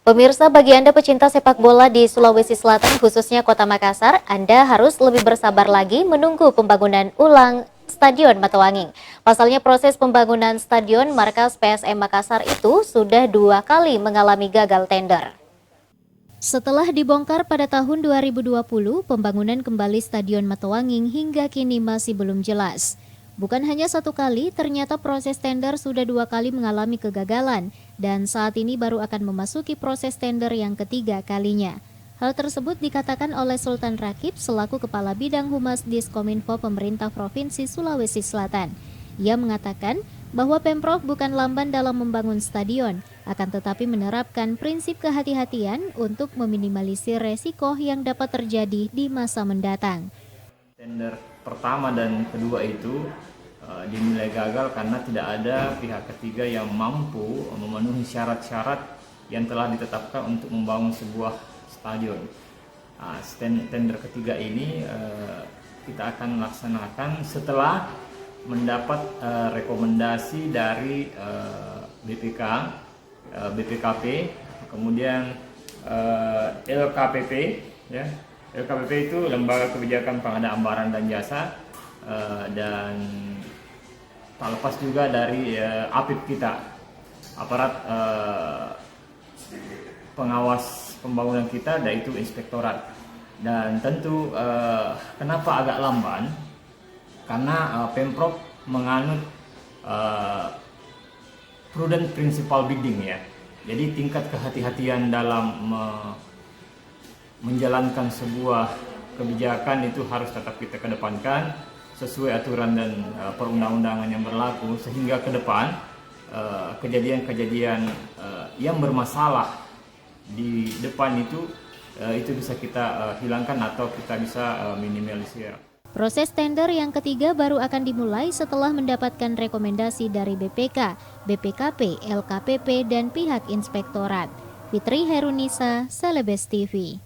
Pemirsa, bagi Anda pecinta sepak bola di Sulawesi Selatan, khususnya Kota Makassar, Anda harus lebih bersabar lagi menunggu pembangunan ulang Stadion Matoanging. Pasalnya proses pembangunan Stadion markas PSM Makassar itu sudah 2 kali mengalami gagal tender. Setelah dibongkar pada tahun 2020, pembangunan kembali Stadion Matoanging hingga kini masih belum jelas. Bukan hanya 1 kali, ternyata proses tender sudah 2 kali mengalami kegagalan dan saat ini baru akan memasuki proses tender yang ketiga kalinya. Hal tersebut dikatakan oleh Sultan Rakib selaku Kepala Bidang Humas Diskominfo Pemerintah Provinsi Sulawesi Selatan. Ia mengatakan bahwa Pemprov bukan lamban dalam membangun stadion, akan tetapi menerapkan prinsip kehati-hatian untuk meminimalisir resiko yang dapat terjadi di masa mendatang. Tender pertama dan kedua itu dinilai gagal karena tidak ada pihak ketiga yang mampu memenuhi syarat-syarat yang telah ditetapkan untuk membangun sebuah stadion. Tender ketiga ini kita akan laksanakan setelah mendapat rekomendasi dari BPK, BPKP, kemudian LKPP, ya. LKPP itu Lembaga Kebijakan Pengadaan Barang dan Jasa, dan tak lepas juga dari APIP kita, aparat pengawas pembangunan kita, yaitu inspektorat. Dan tentu kenapa agak lamban? Karena Pemprov menganut prudent principal bidding, ya. Jadi tingkat kehati-hatian dalam menjalankan sebuah kebijakan itu harus tetap kita kedepankan sesuai aturan dan perundang-undangan yang berlaku, sehingga ke depan kejadian-kejadian yang bermasalah di depan itu bisa kita hilangkan atau kita bisa minimalisir. Proses tender yang ketiga baru akan dimulai setelah mendapatkan rekomendasi dari BPK, BPKP, LKPP, dan pihak inspektorat. Fitri Herunisa, Celebes TV.